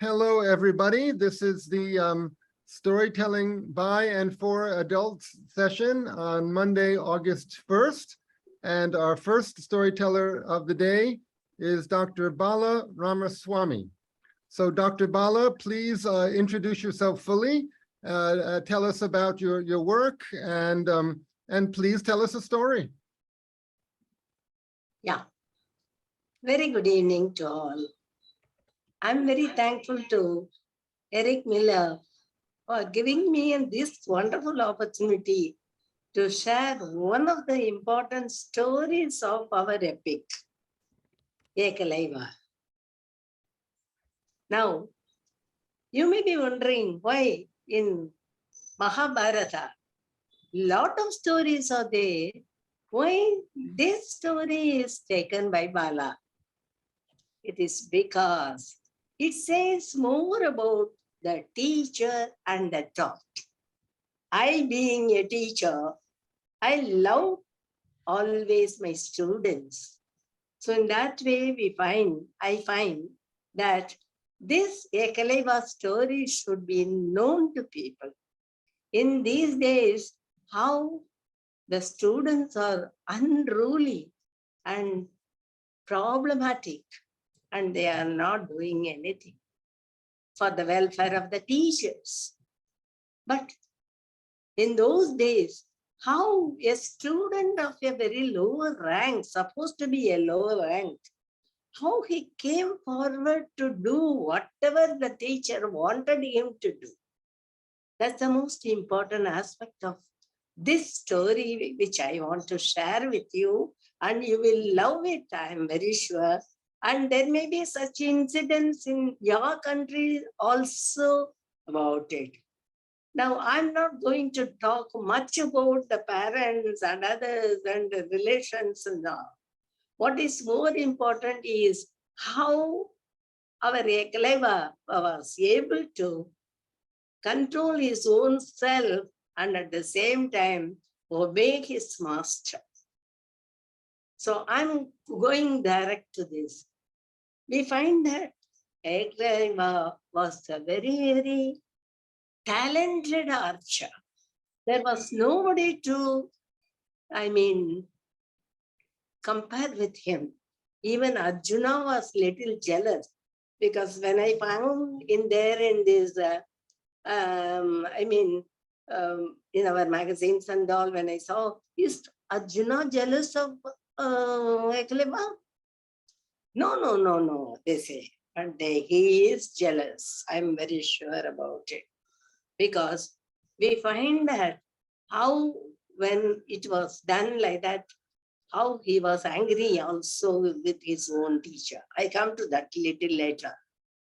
Hello, everybody. This is the storytelling by and for adults session on Monday, August 1st. And our first storyteller of the day is Dr. Bala Ramaswamy. So Dr. Bala, please introduce yourself fully. Tell us about your work and please tell us a story. Yeah. Very good evening to all. I'm very thankful to Eric Miller for giving me this wonderful opportunity to share one of the important stories of our epic, Ekalaiva. Now, you may be wondering why in Mahabharata, lot of stories are there, why this story is taken by Bala. It is because it says more about the teacher and the taught. I, being a teacher, I love always my students. So in that way, I find that this Ekalaiva story should be known to people. In these days, how the students are unruly and problematic, and they are not doing anything for the welfare of the teachers. But in those days, how a student of a very lower rank, supposed to be a lower rank, how he came forward to do whatever the teacher wanted him to do. That's the most important aspect of this story, which I want to share with you, and you will love it, I am very sure. And there may be such incidents in your country also about it. Now, I'm not going to talk much about the parents and others and the relations and all. What is more important is how our Ekalaiva was able to control his own self and at the same time obey his master. So I'm going direct to this. We find that Ekalaiva was a very, very talented archer. There was nobody to, compare with him. Even Arjuna was little jealous because when I found in this, in our magazines and all, when I saw, is Arjuna jealous of Ekalaiva? No, they say. And he is jealous. I'm very sure about it. Because we find that how when it was done like that, how he was angry also with his own teacher. I come to that little later.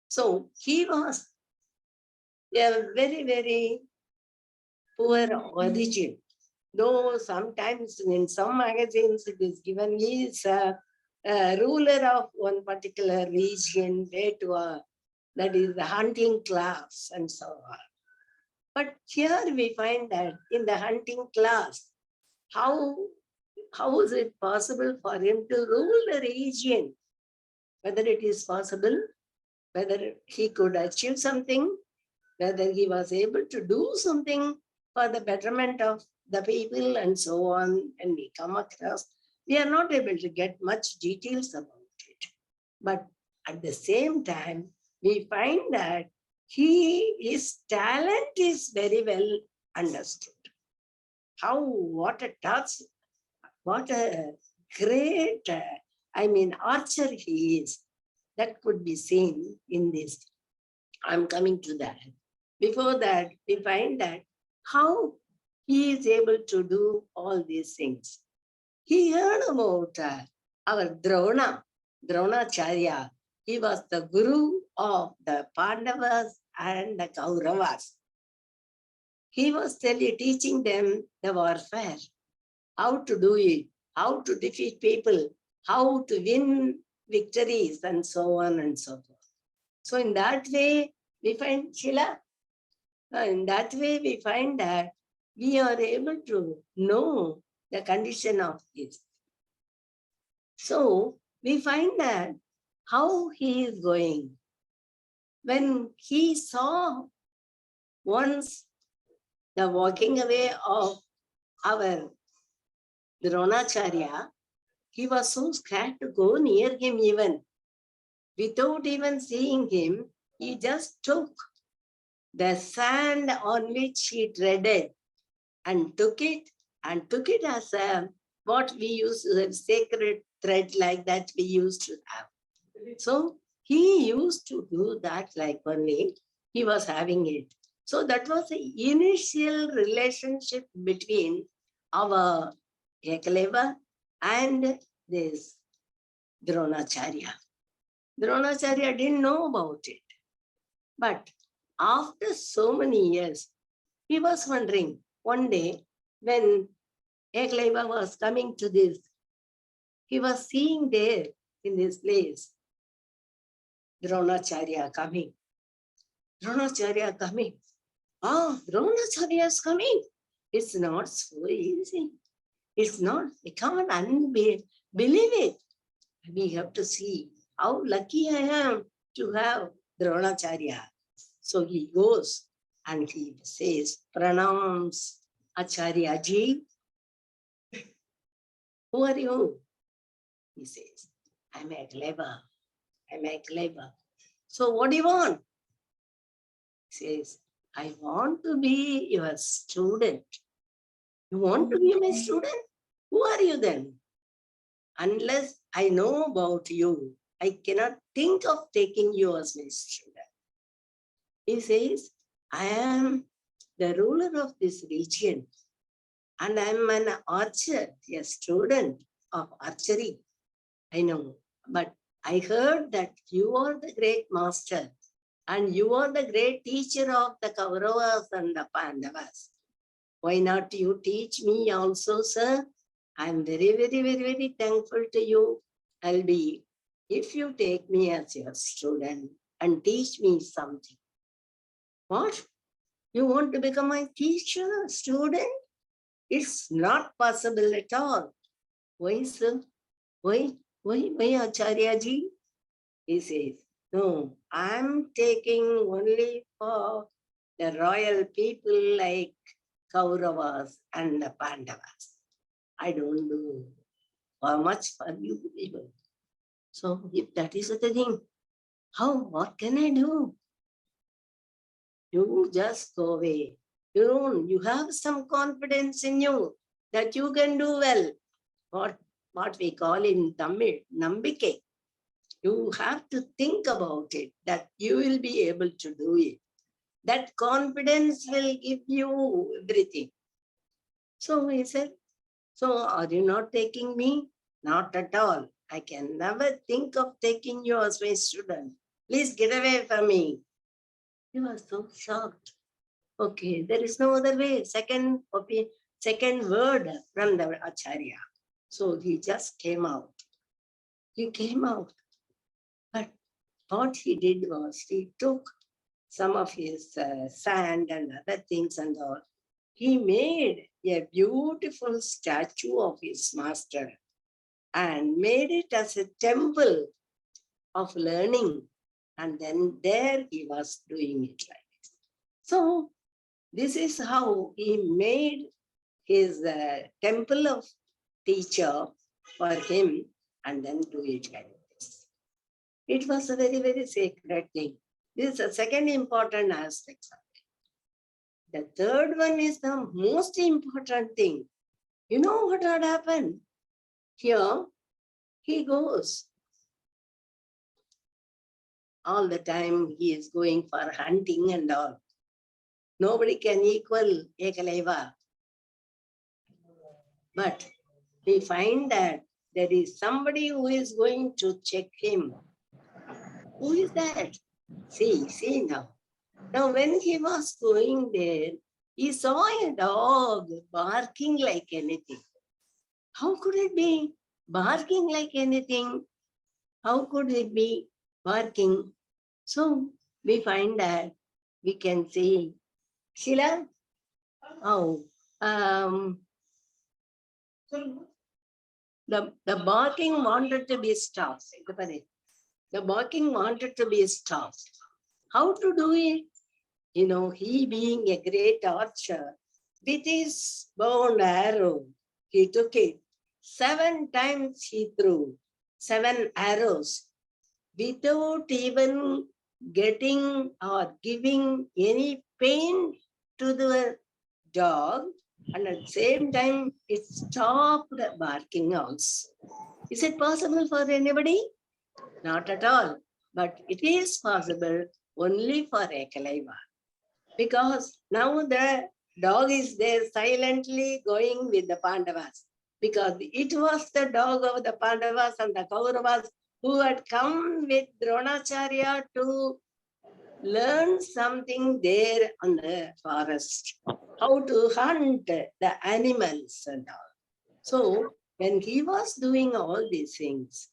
So he was a very, very poor origin. Though sometimes in some magazines it is given he is a ruler of one particular region, that is the hunting class and so on. But here we find that in the hunting class, how is it possible for him to rule the region? Whether it is possible, whether he could achieve something, whether he was able to do something for the betterment of the people and so on, and we come across, we are not able to get much details about it. But at the same time, we find that his talent is very well understood. What a great, archer he is. That could be seen in this. I'm coming to that. Before that, we find that how he is able to do all these things. He heard about our Dronacharya. He was the guru of the Pandavas and the Kauravas. He was teaching them the warfare, how to do it, how to defeat people, how to win victories, and so on and so forth. So in that way, we find Shila. In that way, we find that we are able to know the condition of this. So we find that how he is going. when he saw once the walking away of our Dronacharya, he was so scared to go near him even. Without even seeing him, he just took the sand on which he treaded and took it as a what we use a sacred thread like that we used to have. So he used to do that like only he was having it. So that was the initial relationship between our Ekalaiva and this Dronacharya. Dronacharya didn't know about it. But after so many years, he was wondering one day when Ekalaiva was coming to this, he was seeing there in this place Dronacharya coming. Dronacharya coming. Ah, Dronacharya is coming. It's not so easy. It's not, we can't believe it. We have to see how lucky I am to have Dronacharya. So he goes and he says, Pranams Acharya Ji. Who are you? He says, I'm Ekalaiva. I'm Ekalaiva. So what do you want? He says, I want to be your student. You want to be my student? Who are you then? Unless I know about you, I cannot think of taking you as my student. He says, I am the ruler of this region and I am an archer, a student of archery. I know, but I heard that you are the great master and you are the great teacher of the Kauravas and the Pandavas. Why not you teach me also, sir? I am very, very, very, very thankful to you. I'll be, if you take me as your student and teach me something. What? You want to become my teacher, student? It's not possible at all. Why, sir? Why, Acharya ji? He says, no, I'm taking only for the royal people like Kauravas and the Pandavas. I don't do for much for you people. So if that is the thing, what can I do? You just go away. You have some confidence in you that you can do well. What we call in Tamil, Nambike. You have to think about it, that you will be able to do it. That confidence will give you everything. So he said, so are you not taking me? Not at all. I can never think of taking you as my student. Please get away from me. He was so shocked. Okay, there is no other way. Second word from the Acharya. So he just came out. He came out. But what he did was he took some of his sand and other things and all. He made a beautiful statue of his master and made it as a temple of learning. And then there he was doing it like this. So this is how he made his temple of teacher for him and then do it like this. It was a very, very sacred thing. This is the second important aspect of it. The third one is the most important thing. You know what had happened? Here, he goes. All the time he is going for hunting and all. Nobody can equal Ekalaiva. But we find that there is somebody who is going to check him. Who is that? See now. Now when he was going there, he saw a dog barking like anything. How could it be barking like anything? How could it be barking? So we find that we can say, Sheila, the barking wanted to be stopped. The barking wanted to be stopped. How to do it? You know, he being a great archer, with his bow and arrow, he took it. 7 times he threw 7 arrows without even getting or giving any pain to the dog, and at the same time it stopped barking also. Is it possible for anybody? Not at all. But it is possible only for Ekalaiva. Because now the dog is there silently going with the Pandavas. Because it was the dog of the Pandavas and the Kauravas who had come with Dronacharya to learn something there on the forest. How to hunt the animals and all. So when he was doing all these things,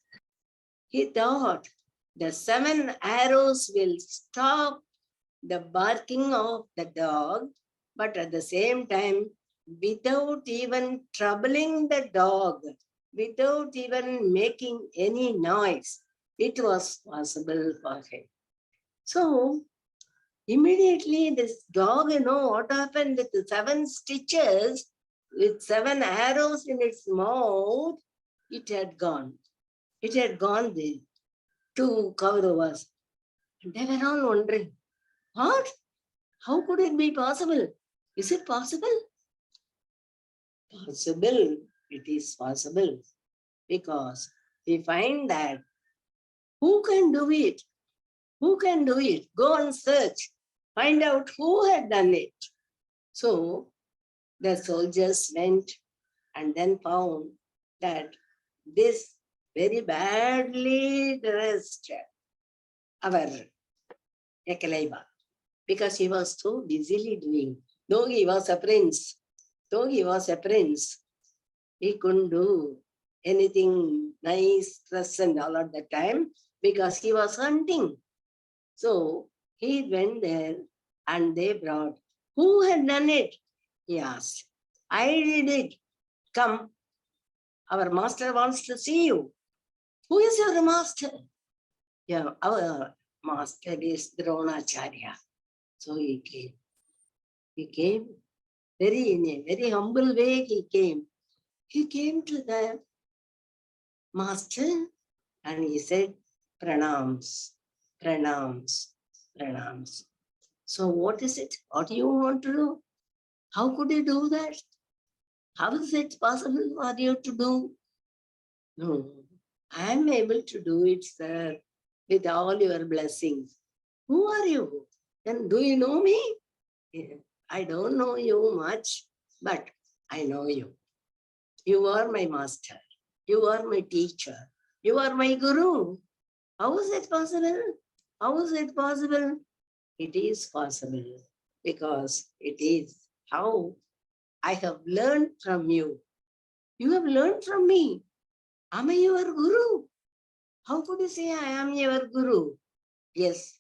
he thought the 7 arrows will stop the barking of the dog, but at the same time, without even troubling the dog, without even making any noise, it was possible for him. So immediately this dog, you know what happened with the 7 stitches, with 7 arrows in its mouth, it had gone. It had gone there to Kauravas. They were all wondering, what? How could it be possible? Is it possible? Possible. It is possible. Because we find that who can do it? Who can do it? Go and search. Find out who had done it. So the soldiers went and then found that this very badly dressed our Ekalaiva, because he was so busily doing. Though he was a prince, he couldn't do anything nice, dress and all at the time because he was hunting. So he went there and they brought, who had done it? He asked. I did it. Come, our master wants to see you. Who is your master? Yeah, our master is Dronacharya. So he came. He came in a very humble way. He came. He came to the master and he said, pranams, pranams, pranams. So what is it? What do you want to do? How could you do that? How is it possible for you to do? No, I am able to do it, sir, with all your blessings. Who are you? Then do you know me? I don't know you much, but I know you. You are my master. You are my teacher. You are my guru. How is it possible? How is it possible? It is possible because it is how I have learned from you. You have learned from me. Am I your guru? How could you say I am your guru? Yes,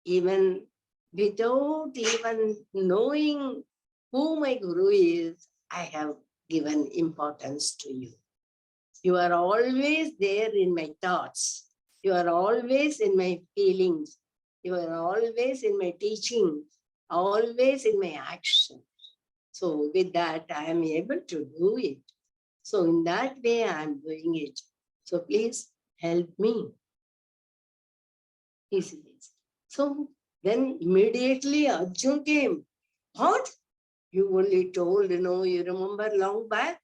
even without even knowing who my guru is, I have given importance to you. You are always there in my thoughts. You are always in my feelings. You are always in my teaching, always in my action. So with that, I am able to do it. So in that way, I am doing it. So please help me. He says. So then immediately Arjun came. What? You only told, you remember long back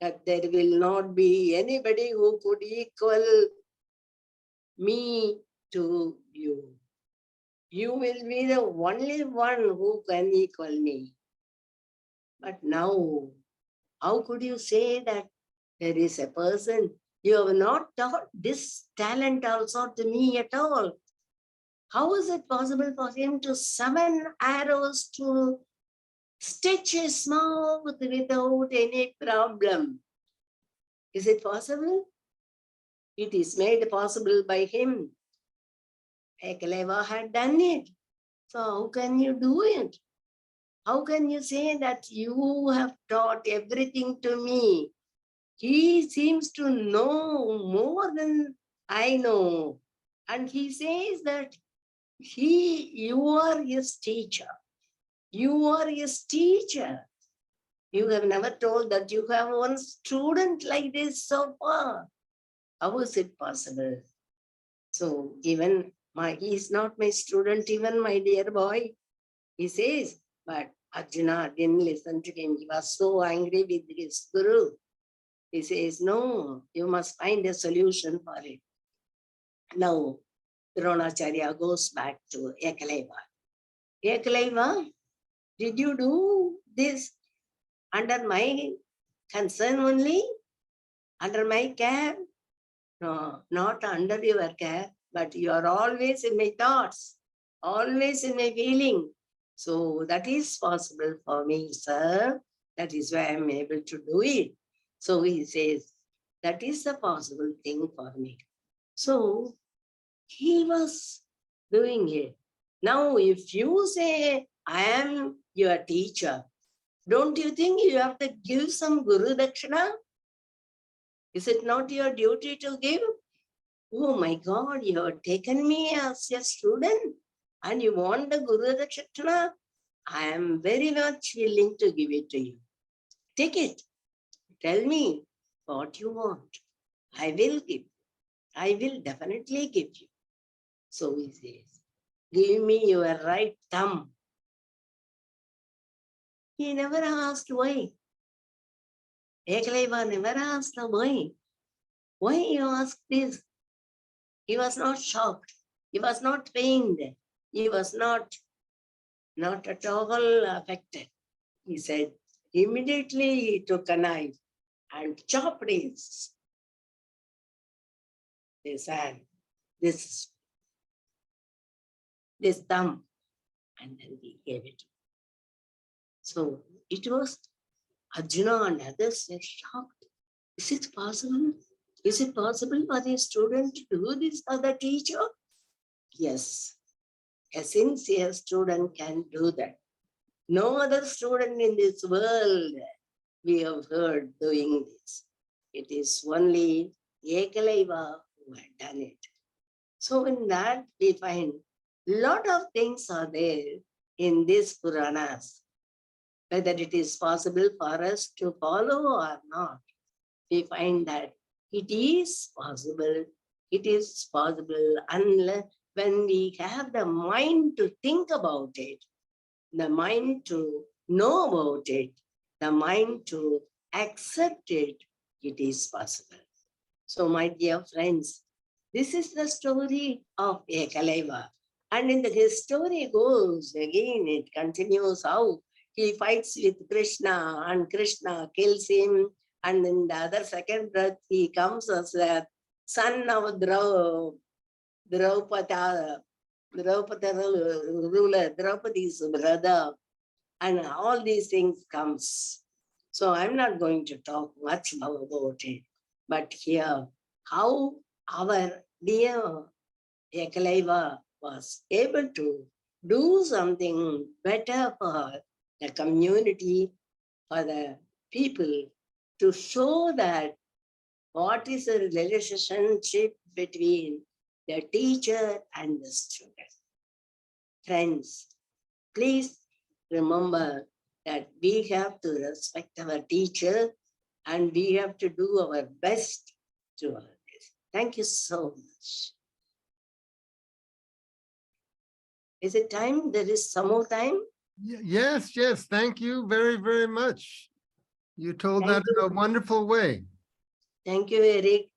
that there will not be anybody who could equal me to you. You will be the only one who can equal me. But now, how could you say that there is a person? You have not taught this talent also to me at all. How is it possible for him to summon arrows to stitch his mouth without any problem? Is it possible? It is made possible by him. Ekalaiva had done it. So how can you do it? How can you say that you have taught everything to me? He seems to know more than I know. And he says that You are his teacher. You are his teacher. You have never told that you have one student like this so far. How is it possible? So even he is not my student, even my dear boy. He says, but Arjuna didn't listen to him. He was so angry with his guru. He says, no, you must find a solution for it. Now, Dronacharya goes back to Ekalaiva. Ekalaiva, did you do this under my concern only? Under my care? No, not under your care, but you are always in my thoughts, always in my feeling. So that is possible for me, sir. That is why I am able to do it. So he says, that is a possible thing for me. So he was doing it. Now, if you say, I am your teacher, don't you think you have to give some Guru Dakshina? Is it not your duty to give? Oh my God, you have taken me as a student and you want the Guru Dakshina? I am very much willing to give it to you. Take it. Tell me what you want. I will give. I will definitely give you. So he says, give me your right thumb. He never asked why. Ekalaiva never asked why. Why you ask this? He was not shocked. He was not pained. He was not at all affected. He said, immediately he took a knife and chopped his hand, this thumb, and then he gave it. So it was Arjuna and others were shocked. Is it possible? Is it possible for a student to do this for the teacher? Yes, a sincere student can do that. No other student in this world we have heard doing this. It is only Ekalaiva who had done it. So in that we find lot of things are there in these Puranas. Whether it is possible for us to follow or not, we find that it is possible. It is possible unless when we have the mind to think about it, the mind to know about it, the mind to accept it, it is possible. So my dear friends, this is the story of Ekalaiva. And in his story goes, again it continues how he fights with Krishna and Krishna kills him. And in the other second breath, he comes as a son of Draupadi ruler, Draupadi's brother. And all these things comes. So I'm not going to talk much more about it. But here, how our dear Ekalaiva was able to do something better for the community, for the people, to show that what is the relationship between the teacher and the student. Friends, please remember that we have to respect our teacher and we have to do our best to all this. Thank you so much. Is it time? There is some more time? Yes, yes. Thank you very, very much. You told Thank that in a wonderful way. Thank you, Eric.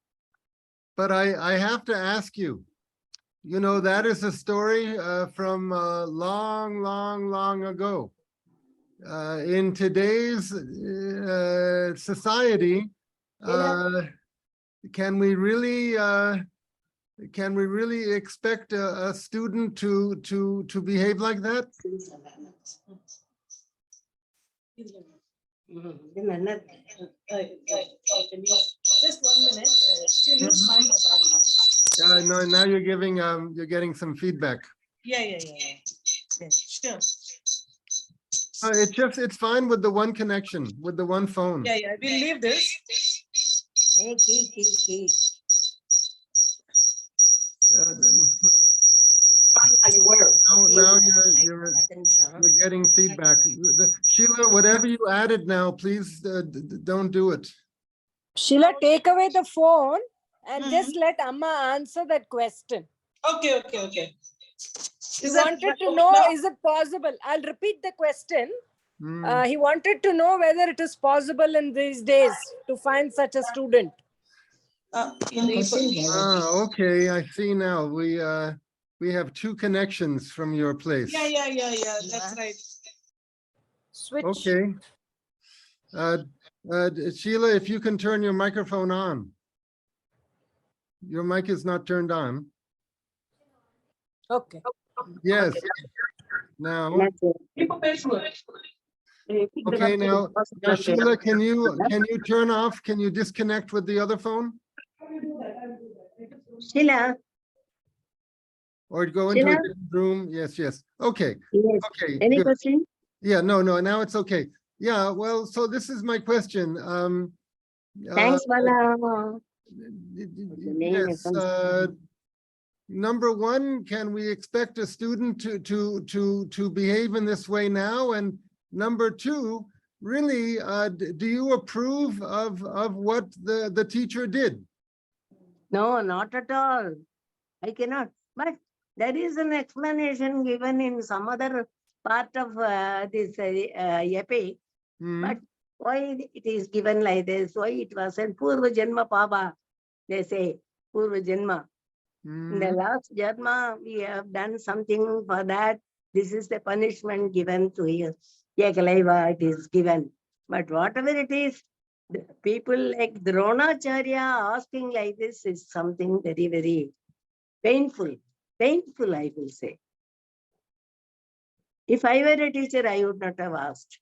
But I have to ask you, you know, that is a story from long, long, long ago. In today's society, can we really expect a student to behave like that? Just 1 minute. Still you find Mahabharata. No, now you're getting some feedback. Yeah. Sure. It's fine with the one connection, with the one phone. Yeah. We'll leave this. Uh, Fine, are you going you added now, please don't do it. Sheila, take away the phone and Mhm. just let Amma answer that question. Okay. He Is that- wanted to know, is it possible? I'll repeat the question. Hmm. He wanted to know whether it is possible in these days to find such a student. Okay, I see now. We have two connections from your place. Yeah. That's right. Switch. Okay. Sheila, if you can turn your microphone on. Your mic is not turned on. Okay. Yes. Now, okay, now Sheila, can you turn off? Can you disconnect with the other phone? Sheila, Or go into a Sheila? different room? Yes. Okay, yes. okay, Any good. question? Yeah, no, now it's okay. Yeah, well, so this is my question. Thanks, Bala. Yes, number one, can we expect a student to behave in this way now? And number two, really, do you approve of what the teacher did? No, not at all. I cannot. But there is an explanation given in some other part of this epic. Hmm, But why it is given like this? Why it was said Purva Janma Paba? They say Purva Janma. In the hmm, last Janma, we have done something for that. This is the punishment given to you. Ekalaiva, it is given. But whatever it is, the people like Dronacharya asking like this is something very, very painful. Painful, I will say. If I were a teacher, I would not have asked.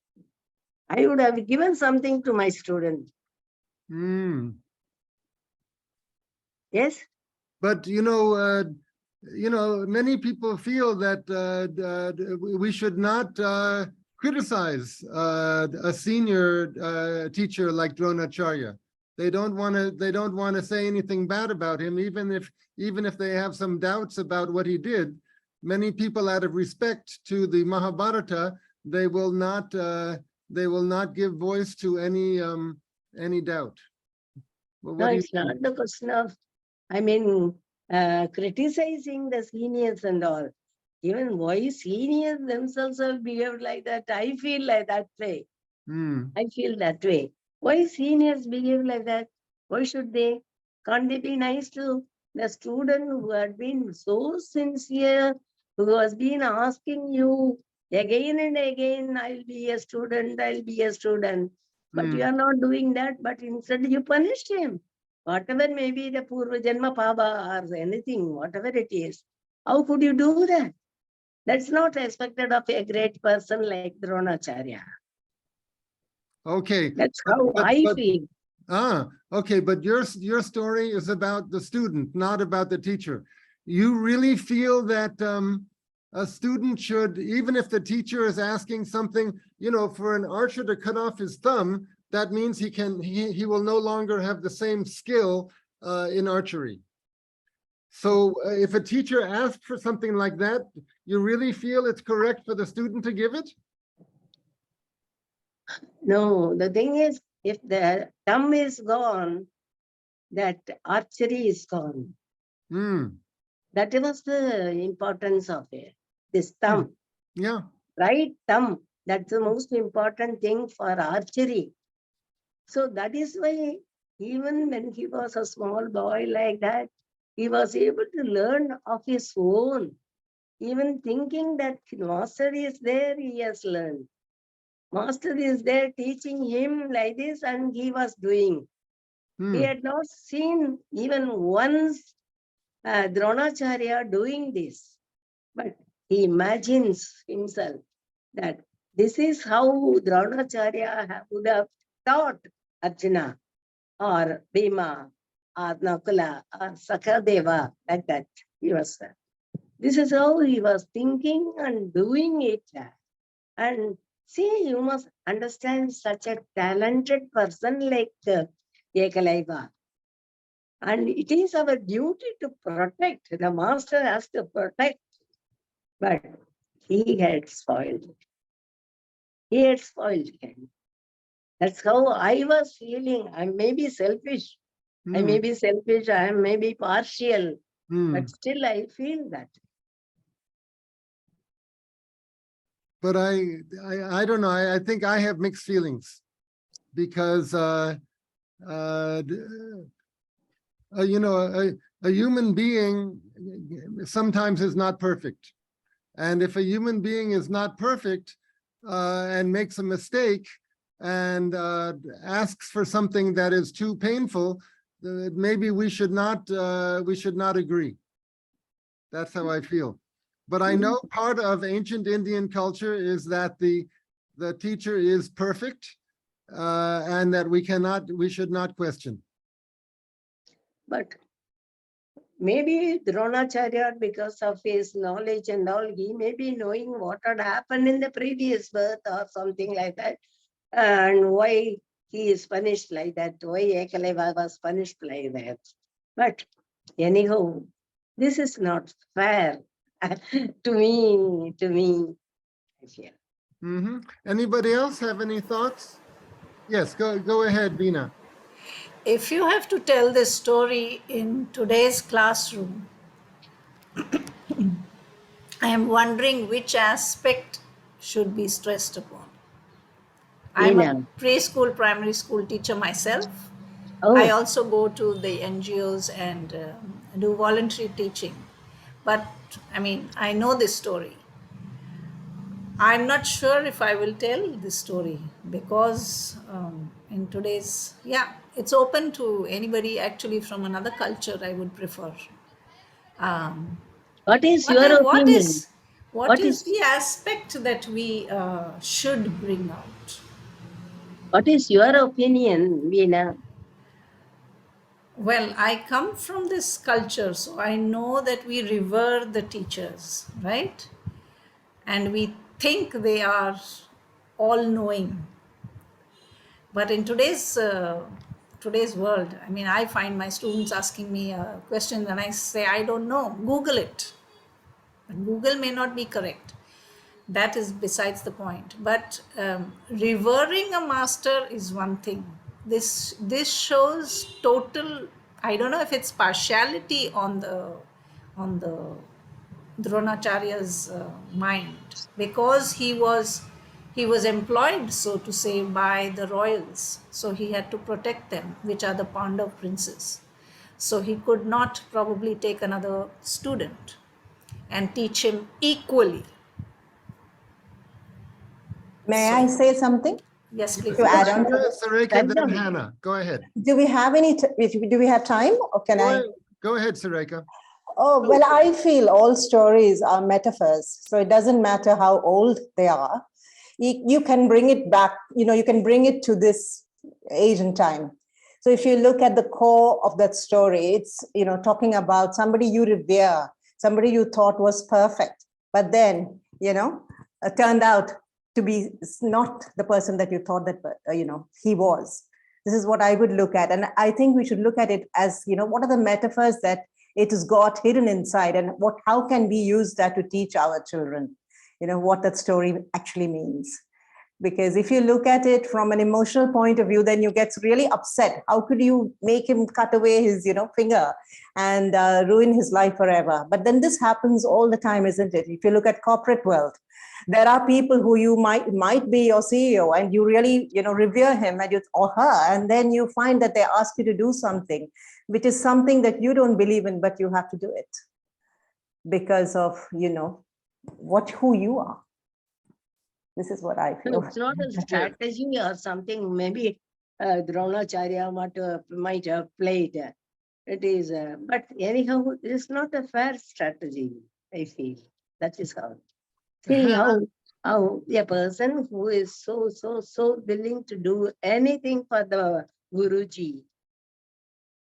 I would have given something to my student. hmm. Yes? But many people feel that we should not criticize a senior teacher like Dronacharya. They don't want to say anything bad about him, even if they have some doubts about what he did. Many people, out of respect to the Mahabharata, they will not give voice to any doubt. Well, No, what do you it's not the question of, criticizing the seniors and all. Even why seniors themselves have behaved like that, I feel like that way. Hmm. I feel that way. Why seniors behave like that? Why should they? Can't they be nice to the student who had been so sincere, who has been asking you again and again, I'll be a student, I'll be a student. But you are not doing that, but instead you punished him. Whatever may be the Purva Janma Paba or anything, whatever it is. How could you do that? That's not expected of a great person like Dronacharya. Okay. That's how I feel. Okay, but your story is about the student, not about the teacher. You really feel that a student should, even if the teacher is asking something, for an archer to cut off his thumb, that means he will no longer have the same skill in archery. So if a teacher asks for something like that, you really feel it's correct for the student to give it? No, the thing is, if the thumb is gone, that archery is gone. Hmm. That was the importance of it. This thumb, Yeah. right thumb, that's the most important thing for archery. So that is why even when he was a small boy like that, he was able to learn of his own. Even thinking that master is there, he has learned. Master is there teaching him like this, and he was doing. He had not seen even once Dronacharya doing this, but he imagines himself that this is how Dronacharya would have taught Arjuna or Bhima or Nakula or Sakadeva, like that. This is how he was thinking and doing it. And see, you must understand such a talented person like Ekalaiva. And it is our duty to protect. The master has to protect. But he had spoiled it. He had spoiled him. That's how I was feeling. I may be selfish. I may be selfish. I may be partial, but still I feel that. But I don't know. I think I have mixed feelings because you know, a human being sometimes is not perfect. And if a human being is not perfect and makes a mistake and asks for something that is too painful, maybe we should not agree. That's how I feel. But I know part of ancient Indian culture is that the teacher is perfect and that we should not question. But maybe Dronacharya, because of his knowledge and all, he may be knowing what had happened in the previous birth or something like that, and why he is punished like that, why Ekalaiva was punished like that. But anyhow, this is not fair to me, I feel. Anybody else have any thoughts? Yes, go ahead, Veena. If you have to tell this story in today's classroom, I am wondering which aspect should be stressed upon. I'm a Veena. preschool, primary school teacher myself. Oh, I also go to the NGOs and do voluntary teaching. But I mean, I know this story. I'm not sure if I will tell this story because in today's, yeah, it's open to anybody actually from another culture, I would prefer. Um, what is what, your is, opinion? what What is is the aspect that we should bring out? what is your opinion, Veena? Well, I come from this culture, so I know that we revere the teachers, right? And we think they are all knowing. But in today's world, I mean, I find my students asking me a question and I say, I don't know, Google it. And Google may not be correct. That is besides the point. But revering a master is one thing. This shows total. I don't know if it's partiality on the Dronacharya's mind, because he was employed, so to say, by the royals, so he had to protect them, which are the Pandav princes. So he could not probably take another student and teach him equally. May I say something Yes, please. to add on to this? Sareka, then Hannah. Go ahead. Do we have do we have time or can I? Go ahead, Sareka. Oh, well, I feel all stories are metaphors. So it doesn't matter how old they are. You can bring it back, you can bring it to this age and time. So if you look at the core of that story, it's, talking about somebody you revere, somebody you thought was perfect, but then, turned out to be not the person that you thought that, he was. This is what I would look at. And I think we should look at it as, what are the metaphors that it has got hidden inside, and how can we use that to teach our children, what that story actually means. Because if you look at it from an emotional point of view, then you get really upset. How could you make him cut away his, finger and ruin his life forever? But then this happens all the time, isn't it? If you look at corporate world, there are people who you might be your CEO and you really, revere him and or her, and then you find that they ask you to do something, which is something that you don't believe in, but you have to do it because of, who you are. This is what I feel. No, it's not a strategy or something. Maybe Dronacharya might have played. It is, but anyhow, it's not a fair strategy, I feel. That is how. See how a person who is so willing to do anything for the Guruji,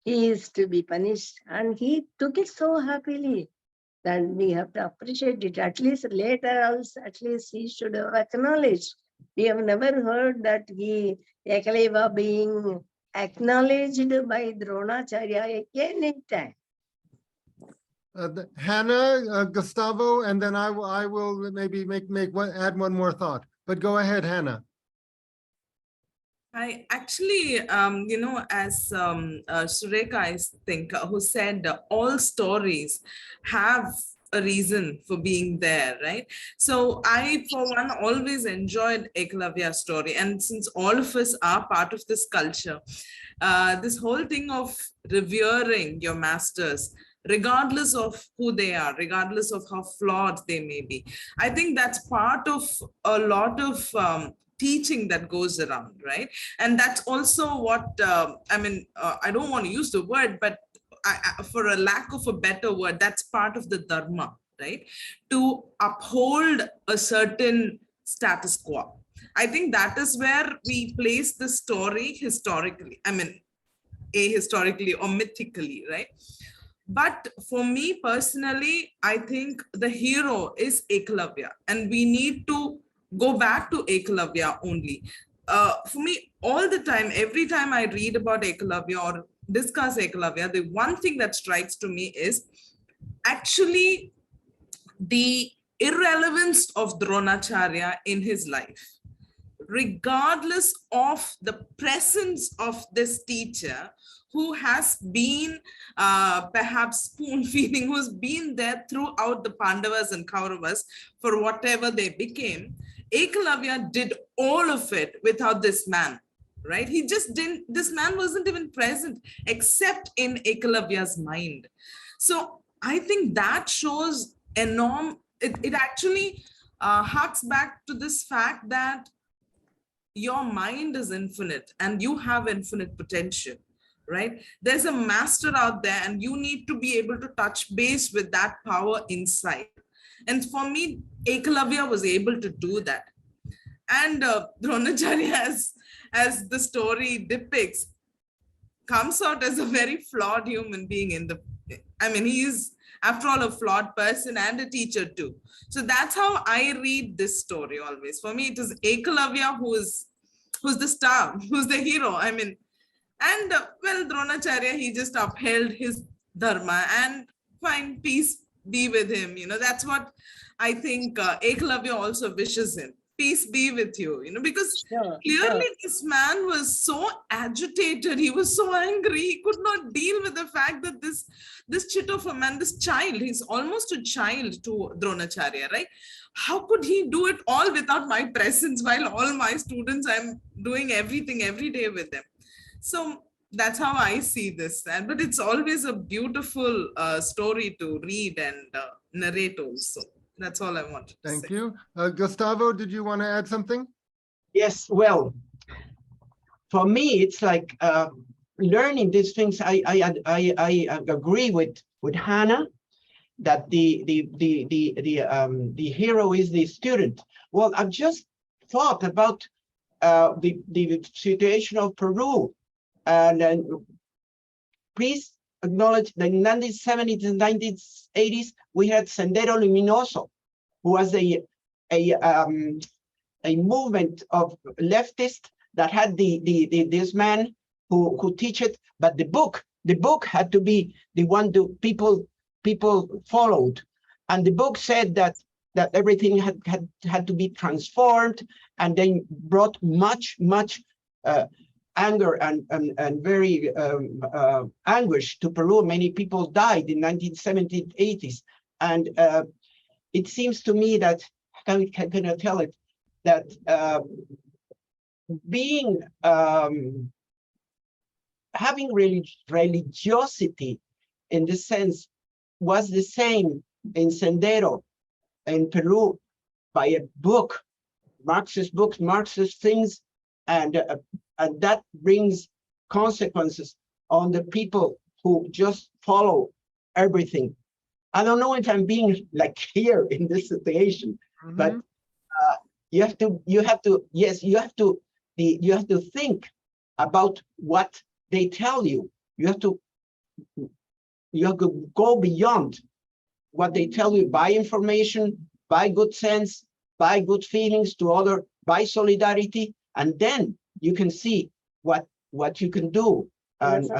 he is to be punished, and he took it so happily. Then we have to appreciate it. At least later also, at least he should have acknowledged. We have never heard that Ekalaiva being acknowledged by Dronacharya any time. Hannah, Gustavo, and then I will maybe add one more thought. But go ahead, Hannah. I actually, as Sureka, I think, who said all stories have a reason for being there, right? So I, for one, always enjoyed Eklavya's story. And since all of us are part of this culture, this whole thing of revering your masters, regardless of who they are, regardless of how flawed they may be, I think that's part of a lot of teaching that goes around, right? And that's also what I don't want to use the word, but for a lack of a better word, that's part of the dharma, right? To uphold a certain status quo. I think that is where we place the story historically, ahistorically or mythically, right? But for me personally, I think the hero is Ekalavya, and we need to go back to Ekalavya only. For me, all the time, every time I read about Ekalavya or discuss Ekalavya, the one thing that strikes to me is actually the irrelevance of Dronacharya in his life. Regardless of the presence of this teacher who has been perhaps spoon feeding, who's been there throughout the Pandavas and Kauravas for whatever they became, Ekalavya did all of it without this man, right? He just didn't, this man wasn't even present except in Ekalavya's mind. So I think that shows it actually harks back to this fact that your mind is infinite and you have infinite potential, right? There's a master out there and you need to be able to touch base with that power inside. And for me, Ekalavya was able to do that. And Dronacharya, as the story depicts, comes out as a very flawed human being he is, after all, a flawed person and a teacher too. So that's how I read this story always. For me, it is Ekalavya who's the star, who's the hero. Dronacharya, he just upheld his dharma and fine, peace be with him. That's what I think Ekalavya also wishes him. Peace be with you, because clearly this man was so agitated. He was so angry. He could not deal with the fact that this chit of a man, this child, he's almost a child to Dronacharya, right? How could he do it all without my presence while all my students, I'm doing everything every day with them? So that's how I see this. But it's always a beautiful story to read and narrate also. That's all I want to say. Thank you. Gustavo, did you want to add something? Yes, well, for me, it's like learning these things. I agree with Hannah that the hero is the student. Well, I've just thought about the situation of Peru, and please acknowledge that in the 1970s and 1980s we had Sendero Luminoso, who was a movement of leftists that had this man who teach it, but the book had to be the one people followed, and the book said that everything had to be transformed, and then brought much anger and very anguish to Peru. Many people died in 1970s, 80s, and it seems to me that how can I tell it, that being having religiosity in this sense was the same in Sendero in Peru, by a book, Marxist books, Marxist things, and that brings consequences on the people who just follow everything. I don't know if I'm being like here in this situation, but you have to think about what they tell you. You have to go beyond what they tell you, by information, by good sense, by good feelings to other, by solidarity, and then you can see what you can do. And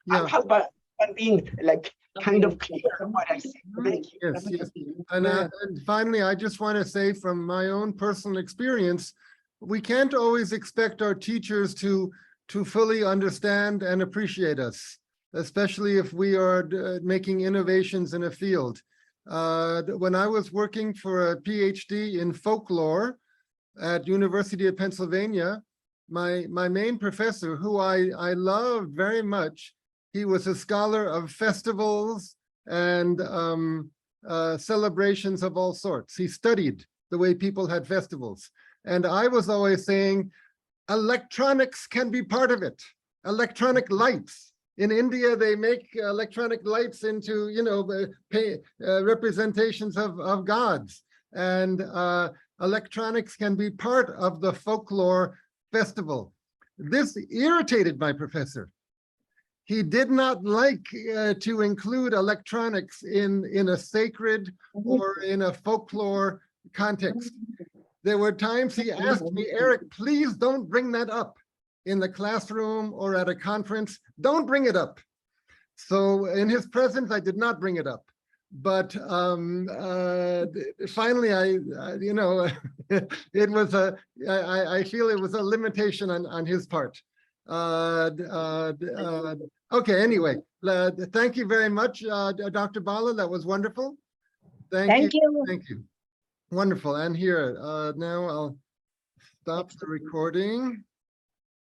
how about being like kind of clear on what I say? Thank you. Yes. And finally, I just want to say from my own personal experience, we can't always expect our teachers to fully understand and appreciate us, especially if we are making innovations in a field. When I was working for a PhD in folklore at University of Pennsylvania, my main professor, who I loved very much, he was a scholar of festivals and celebrations of all sorts. He studied the way people had festivals. And I was always saying, electronics can be part of it. Electronic lights. In India, they make electronic lights into, representations of gods. And electronics can be part of the folklore festival. This irritated my professor. He did not like to include electronics in a sacred or in a folklore context. There were times he asked me, Eric, please don't bring that up in the classroom or at a conference. Don't bring it up. So in his presence, I did not bring it up. But finally, it was I feel it was a limitation on his part. Okay, anyway, thank you very much, Dr. Bala. That was wonderful. Thank you. Thank you. Wonderful. And here, now I'll stop the recording.